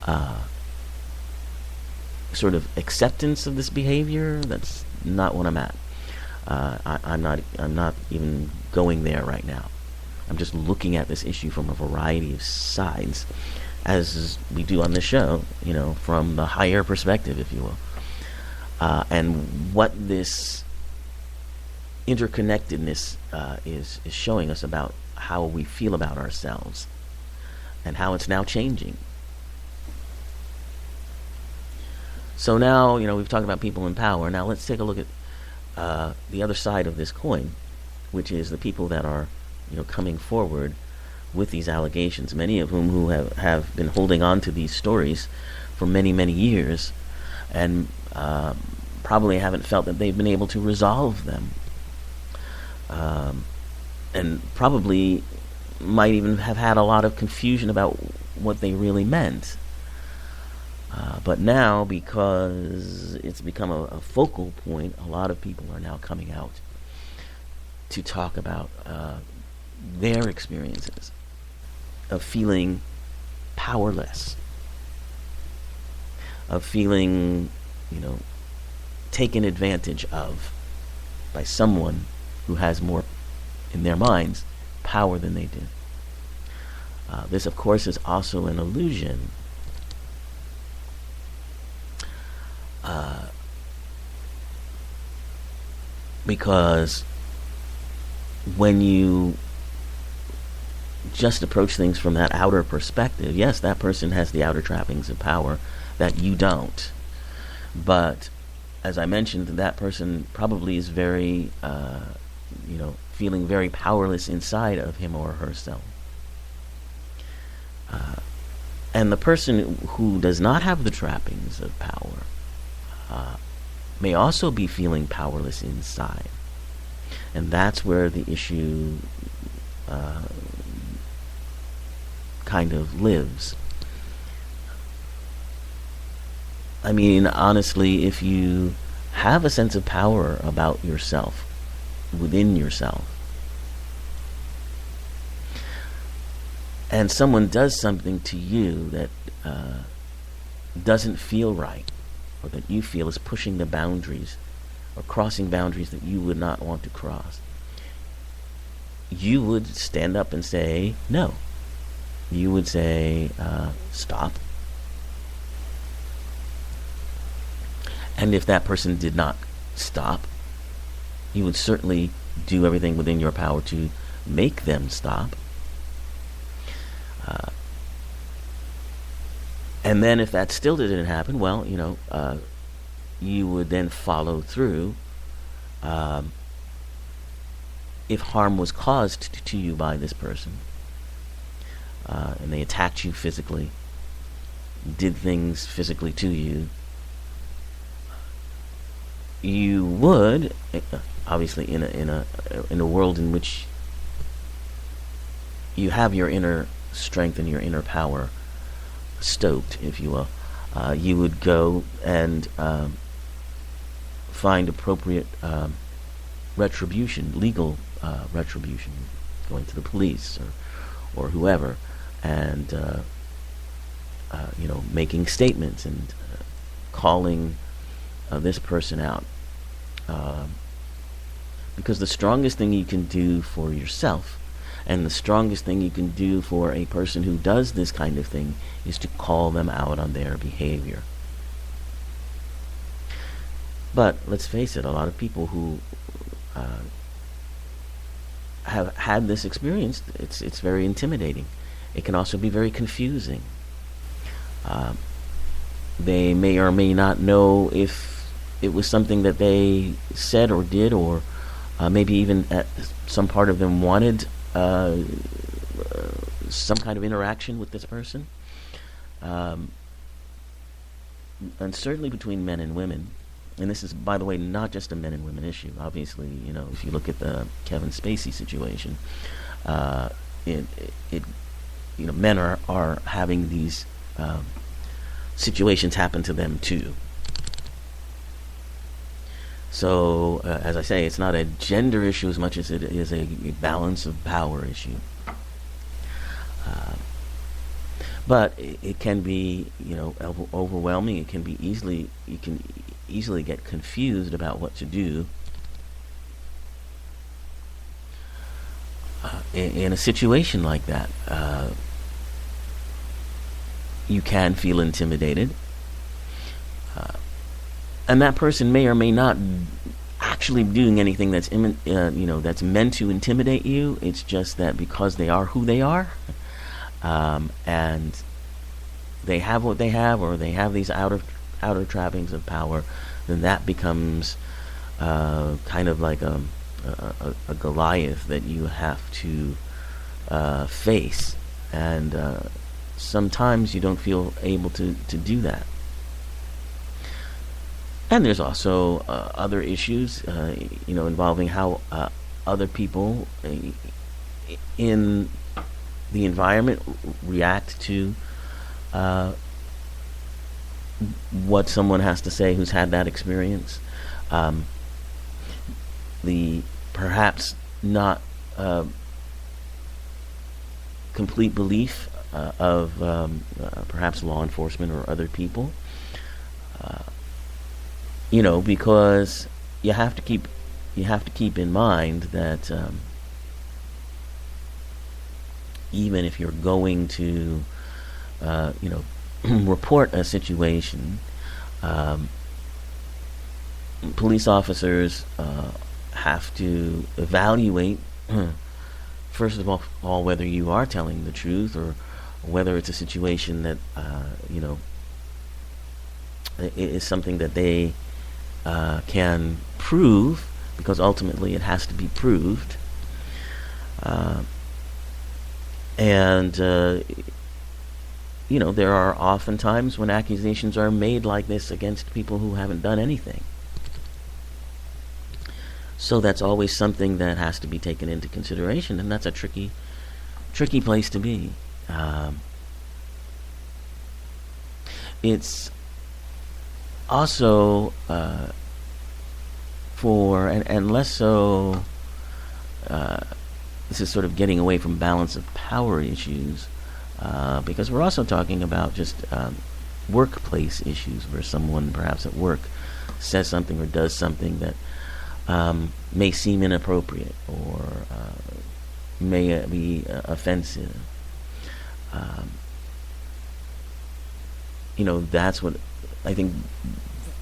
uh, sort of acceptance of this behavior. That's not what I'm at. I'm not even going there right now. I'm just looking at this issue from a variety of sides, as we do on this show, from the higher perspective, if you will. And what this interconnectedness is showing us about how we feel about ourselves and how it's now changing. So now, we've talked about people in power. Now let's take a look at the other side of this coin, which is the people that are, coming forward with these allegations, many of whom who have been holding on to these stories for many, many years, and probably haven't felt that they've been able to resolve them. And probably might even have had a lot of confusion about what they really meant. But now, because it's become a focal point, a lot of people are now coming out to talk about their experiences of feeling powerless, of feeling, taken advantage of by someone who has more, in their minds, power than they do. This, of course, is also an illusion. Because when you just approach things from that outer perspective, yes, that person has the outer trappings of power that you don't. But as I mentioned, that person probably is very, feeling very powerless inside of him or herself. And the person who does not have the trappings of power may also be feeling powerless inside. And that's where the issue kind of lives. I mean, honestly, if you have a sense of power about yourself, within yourself, and someone does something to you that doesn't feel right, or that you feel is pushing the boundaries or crossing boundaries that you would not want to cross, you would stand up and say no. You would say stop. And if that person did not stop, you would certainly do everything within your power to make them stop. And then if that still didn't happen, well, you would then follow through if harm was caused to you by this person, and they attacked you physically, did things physically to you, you would, obviously, in a world in which you have your inner strength and your inner power stoked, if you will, you would go and find appropriate retribution, legal retribution, going to the police or whoever, and making statements and calling this person out. Because the strongest thing you can do for yourself, and the strongest thing you can do for a person who does this kind of thing, is to call them out on their behavior. But let's face it, a lot of people who have had this experience, it's very intimidating. It can also be very confusing. They may or may not know if it was something that they said or did, or maybe even some part of them wanted some kind of interaction with this person. And certainly between men and women. And this is, by the way, not just a men and women issue. Obviously, if you look at the Kevin Spacey situation, men are having these situations happen to them too. So, as I say, it's not a gender issue as much as it is a balance of power issue. But it can be, overwhelming. It can be you can easily get confused about what to do in a situation like that. You can feel intimidated, and that person may or may not actually doing anything that's meant to intimidate you. It's just that because they are who they are, and they have what they have, or they have these outer trappings of power, then that becomes kind of like a Goliath that you have to face, and sometimes you don't feel able to do that. And there's also other issues, involving how other people in the environment react to what someone has to say who's had that experience. The perhaps not complete belief of perhaps law enforcement or other people. Because you have to keep in mind that even if you're going to report a situation, police officers have to evaluate first of all whether you are telling the truth, or whether it's a situation that is something that they can prove, because ultimately it has to be proved. And there are often times when accusations are made like this against people who haven't done anything. So that's always something that has to be taken into consideration, and that's a tricky place to be. It's also and less so, this is sort of getting away from balance of power issues, because we're also talking about just workplace issues, where someone perhaps at work says something or does something that may seem inappropriate, or may be offensive. That's what I think.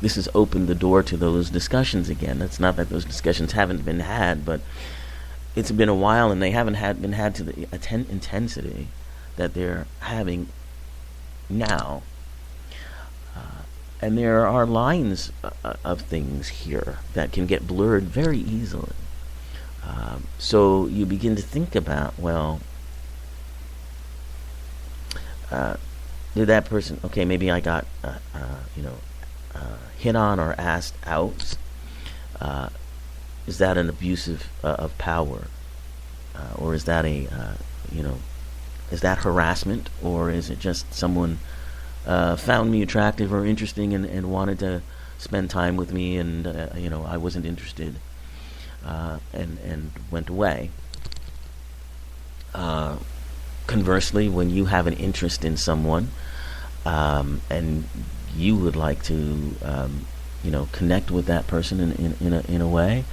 This has opened the door to those discussions again. It's not that those discussions haven't been had, but it's been a while, and they haven't been had to the intensity that they're having now. And there are lines of things here that can get blurred very easily. So you begin to think about, well, did that person? Okay, maybe I got hit on or asked out. Is that an abusive of power, or is that is that harassment, or is it just someone found me attractive or interesting and wanted to spend time with me, and I wasn't interested, and went away. Conversely, when you have an interest in someone, and you would like to connect with that person in a way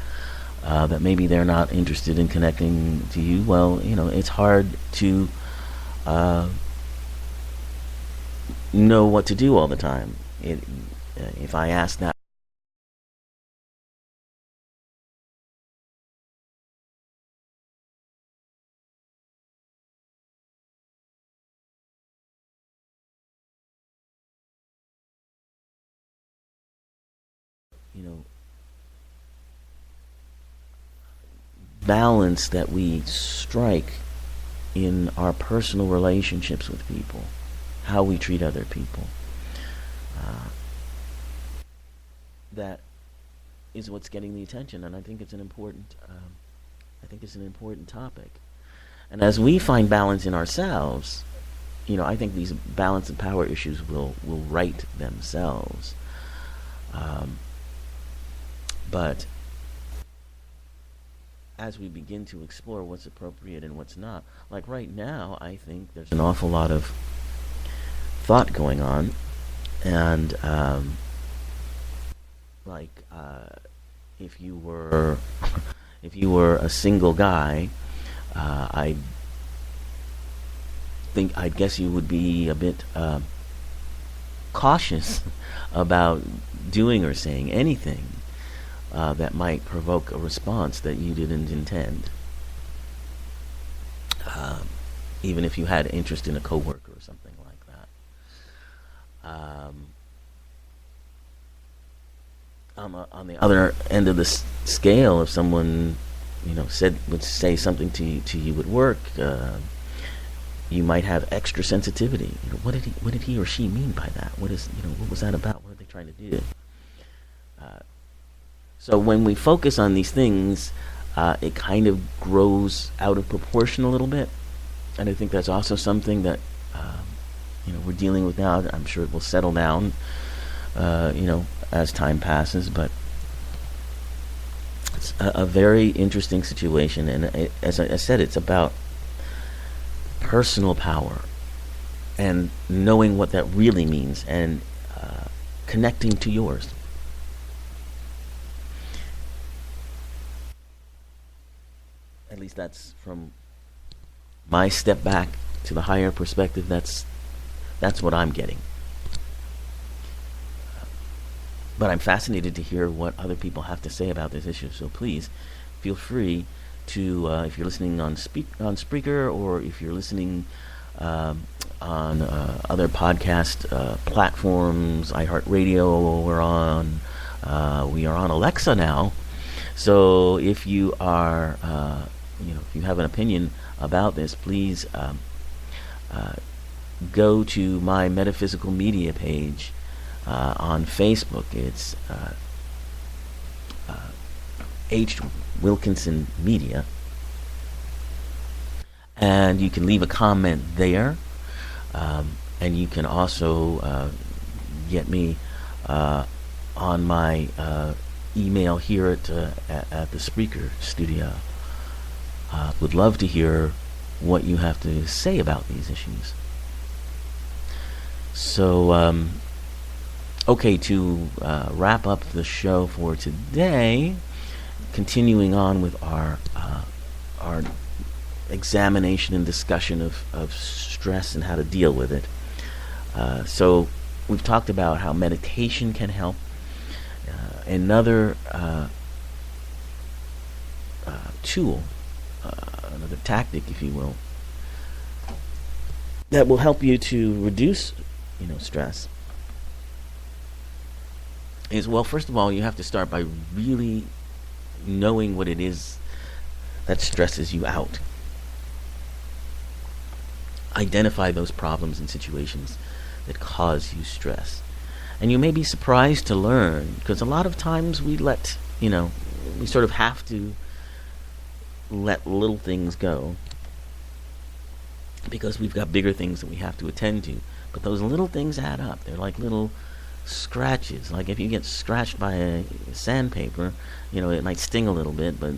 that maybe they're not interested in connecting to you, well, it's hard to know what to do all the time. If I ask that, you know, balance that we strike in our personal relationships with people, how we treat other people, that is what's getting the attention, and I think it's an important. I think it's an important topic. And as we find balance in ourselves, I think these balance and power issues will right themselves. But as we begin to explore what's appropriate and what's not, like right now, I think there's an awful lot of thought going on, and like if you were if you were a single guy, I think I'd guess you would be a bit cautious about doing or saying anything that might provoke a response that you didn't intend. Even if you had interest in a coworker or something like that. On the other end of the scale, if someone, would say something to you at work, you might have extra sensitivity. What did he or she mean by that? What was that about? What are they trying to do? So when we focus on these things, it kind of grows out of proportion a little bit, and I think that's also something that we're dealing with now. I'm sure it will settle down, as time passes, but it's a very interesting situation, and as I said, it's about personal power and knowing what that really means and connecting to yours. At least that's from my step back to the higher perspective. That's what I'm getting. But I'm fascinated to hear what other people have to say about this issue. So please feel free to, if you're listening on Spreaker, or if you're listening on other podcast platforms, iHeartRadio, we are on Alexa now. So if you are, if you have an opinion about this, please go to my Metaphysical Media page on Facebook. It's H. Wilkinson Media, and you can leave a comment there, and you can also get me on my email here at the Spreaker studio. Would love to hear what you have to say about these issues. So, okay, to wrap up the show for today, continuing on with our examination and discussion of stress and how to deal with it. So we've talked about how meditation can help. Another tool, another tactic, if you will, that will help you to reduce, stress is, well, first of all, you have to start by really knowing what it is that stresses you out. Identify those problems and situations that cause you stress. And you may be surprised to learn, because a lot of times we we sort of have to let little things go because we've got bigger things that we have to attend to. But those little things add up. They're like little scratches. Like if you get scratched by a sandpaper, it might sting a little bit, but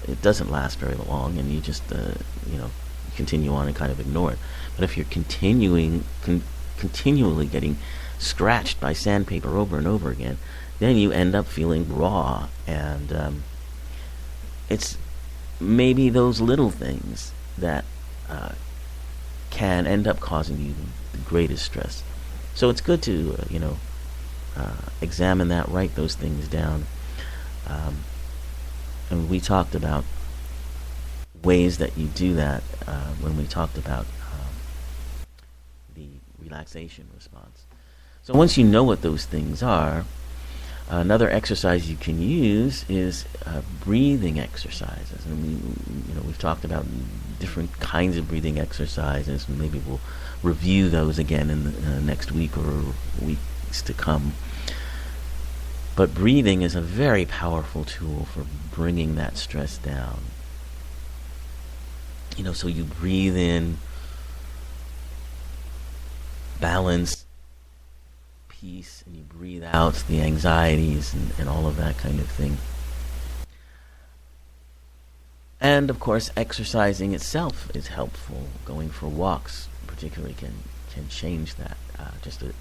it doesn't last very long, and you just continue on and kind of ignore it. But if you're continually getting scratched by sandpaper over and over again, then you end up feeling raw, and it's maybe those little things that can end up causing you the greatest stress. So it's good to examine that, write those things down, and we talked about ways that you do that when we talked about the relaxation response. So once you know what those things are, another exercise you can use is breathing exercises. And we've talked about different kinds of breathing exercises, and maybe we'll review those again in the next week or weeks to come. But breathing is a very powerful tool for bringing that stress down. So you breathe in balance, peace, and you breathe out the anxieties and all of that kind of thing. And of course, exercising itself is helpful. Going for walks particularly can can change that. Just to